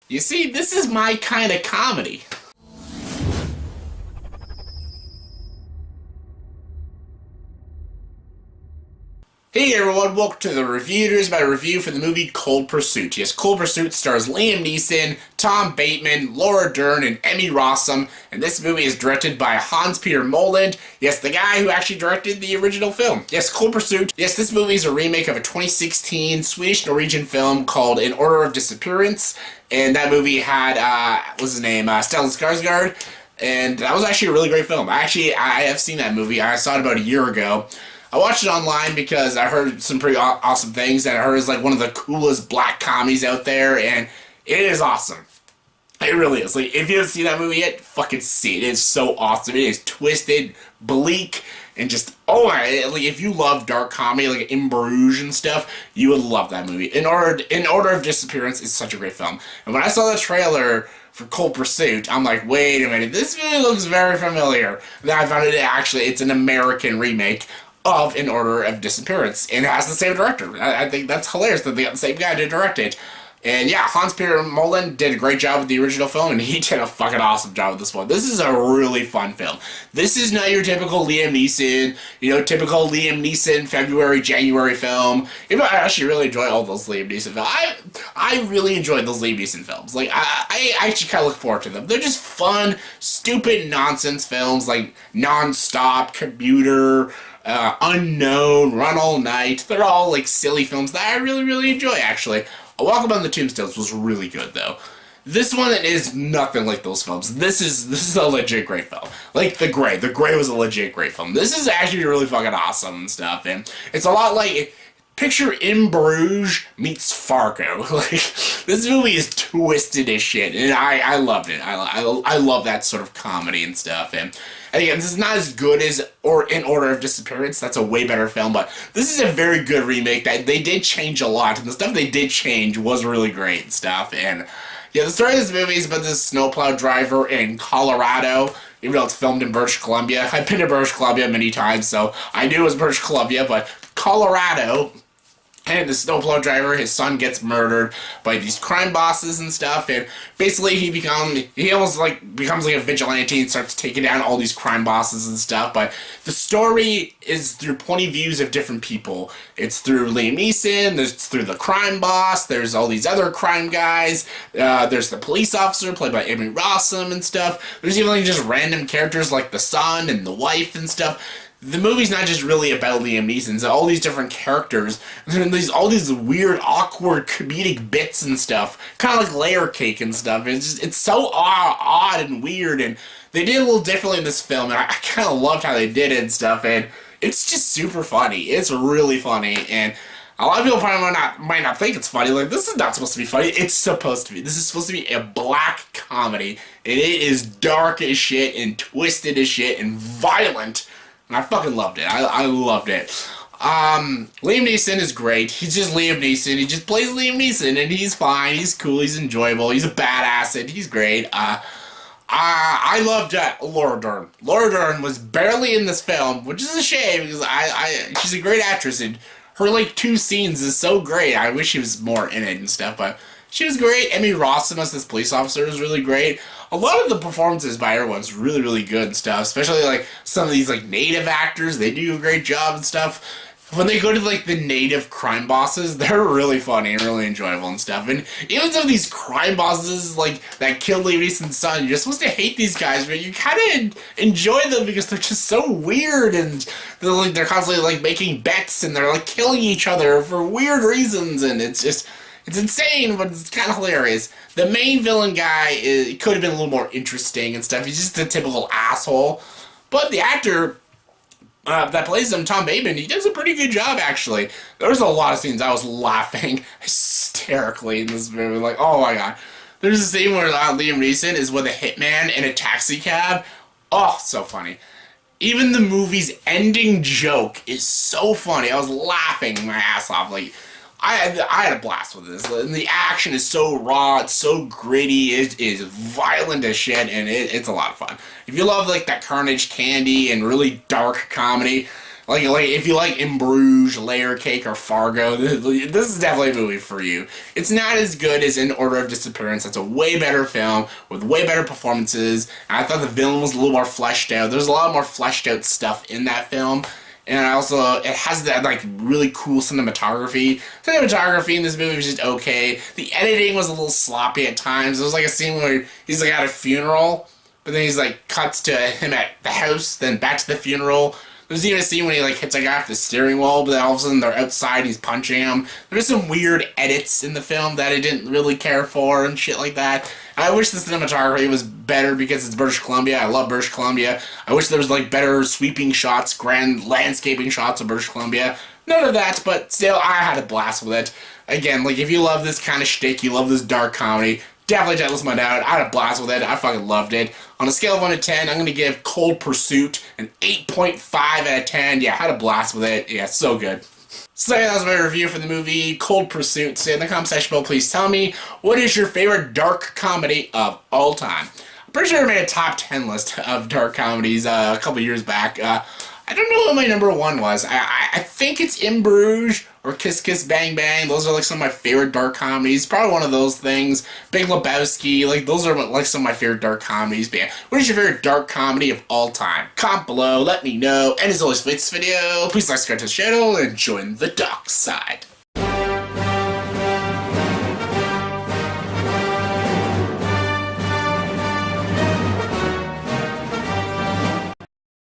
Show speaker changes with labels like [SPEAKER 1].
[SPEAKER 1] You see, this is my kind of comedy. Hey everyone, welcome to the JayVaters, my review for the movie Cold Pursuit. Yes, Cold Pursuit stars Liam Neeson, Tom Bateman, Laura Dern, and Emmy Rossum, and this movie is directed by Petter Moland. Yes, the guy who actually directed the original film. Yes, Cold Pursuit. Yes, this movie is a remake of a 2016 Swedish-Norwegian film called In Order of Disappearance, and that movie had, what's his name, Stellan Skarsgård, and that was actually a really great film. I have seen that movie. I saw it about a year ago. I watched it online because I heard some pretty awesome things, and I heard it's like one of the coolest black comedies out there, and it is awesome. It really is. Like, if you haven't seen that movie yet, fucking see it. It is so awesome. It is twisted, bleak, and just, oh my, like, if you love dark comedy, like In Bruges and stuff, you would love that movie. In Order of Disappearance is such a great film. And when I saw the trailer for Cold Pursuit, I'm like, wait a minute, this movie looks very familiar. Then I found it's an American remake of In Order of Disappearance, and it has the same director. I think that's hilarious that they got the same guy to direct it. And yeah, Petter Moland did a great job with the original film, and he did a fucking awesome job with this one. This is a really fun film. This is not your typical Liam Neeson, typical Liam Neeson February, January film. I actually really enjoy all those Liam Neeson films. I really enjoy those Liam Neeson films. Like, I actually kind of look forward to them. They're just fun, stupid nonsense films, like Non-Stop, Commuter, Unknown, Run All Night. They're all like silly films that I really, really enjoy, actually. A Walk Upon the Tombstones was really good, though. This one is nothing like those films. This is a legit great film. Like The Grey. The Grey was a legit great film. This is actually really fucking awesome and stuff, and it's a lot like, picture In Bruges meets Fargo. Like, this movie is twisted as shit, and I loved it. I love that sort of comedy and stuff, and again, this is not as good as In Order of Disappearance. That's a way better film, but this is a very good remake. That they did change a lot, and the stuff they did change was really great and stuff. And yeah, the story of this movie is about this snowplow driver in Colorado, even though it's filmed in British Columbia. I've been to British Columbia many times, so I knew it was British Columbia, but Colorado. And the snowplow driver, his son gets murdered by these crime bosses and stuff, and basically he almost like becomes like a vigilante and starts taking down all these crime bosses and stuff. But the story is through point of views of different people. It's through Liam Neeson, it's through the crime boss, there's all these other crime guys, there's the police officer played by Emmy Rossum and stuff. There's even like just random characters like the son and the wife and stuff. The movie's not just really about Liam Neeson. It's all these different characters, and all these weird, awkward, comedic bits and stuff, kind of like layer cake and stuff. It's so odd and weird, and they did a little differently in this film, and I kind of loved how they did it and stuff, and it's just super funny. It's really funny, and a lot of people probably might not think it's funny. Like, this is not supposed to be funny. It's supposed to be. This is supposed to be a black comedy, and it is dark as shit, and twisted as shit, and violent. And I fucking loved it. I loved it. Liam Neeson is great. He's just Liam Neeson. He just plays Liam Neeson, and he's fine. He's cool. He's enjoyable. He's a badass, and he's great. I loved Laura Dern. Laura Dern was barely in this film, which is a shame because she's a great actress, and her like 2 scenes is so great. I wish she was more in it and stuff, but she was great. Emmy Rossum as this police officer was really great. A lot of the performances by everyone's really, really good and stuff, especially like some of these like native actors. They do a great job and stuff. When they go to like the native crime bosses, they're really funny and really enjoyable and stuff. And even some of these crime bosses like that killed Liam Neeson's son, you're supposed to hate these guys, but you kind of enjoy them because they're just so weird, and they're constantly like making bets, and they're like killing each other for weird reasons, and it's insane, but it's kind of hilarious. The main villain guy could have been a little more interesting and stuff. He's just a typical asshole. But the actor that plays him, Tom Bateman, he does a pretty good job, actually. There was a lot of scenes I was laughing hysterically in this movie. Like, oh my god. There's a scene where Liam Neeson is with a hitman in a taxi cab. Oh, so funny. Even the movie's ending joke is so funny. I was laughing my ass off. Like, I had a blast with this, and the action is so raw, it's so gritty, it is violent as shit, and it's a lot of fun. If you love like that Carnage Candy and really dark comedy, Like if you like In Bruges, Layer Cake, or Fargo, this is definitely a movie for you. It's not as good as In Order of Disappearance. It's a way better film with way better performances. I thought the villain was a little more fleshed out. There's a lot more fleshed out stuff in that film. And it has that, like, really cool cinematography. Cinematography in this movie was just okay. The editing was a little sloppy at times. There was, like, a scene where he's, like, at a funeral, but then he's, like, cuts to him at the house, then back to the funeral. There's even a scene when he, like, hits a guy off the steering wheel, but then all of a sudden they're outside and he's punching him. There's some weird edits in the film that I didn't really care for and shit like that. I wish the cinematography was better because it's British Columbia. I love British Columbia. I wish there was, like, better sweeping shots, grand landscaping shots of British Columbia. None of that, but still, I had a blast with it. Again, like, if you love this kind of shtick, you love this dark comedy, definitely check this one out. I had a blast with it. I fucking loved it. On a scale of 1 to 10, I'm going to give Cold Pursuit an 8.5 out of 10. Yeah, I had a blast with it. Yeah, so good. So yeah, that was my review for the movie Cold Pursuit. So in the comment section below, please tell me, what is your favorite dark comedy of all time? I'm pretty sure I made a top 10 list of dark comedies a couple years back. I don't know what my number one was. I think it's In Bruges or Kiss Kiss Bang Bang. Those are like some of my favorite dark comedies. Probably one of those things. Big Lebowski. Like, those are like some of my favorite dark comedies. But yeah, what is your favorite dark comedy of all time? Comment below, let me know. And as always, for this video, please like, subscribe to the channel, and join the dark side.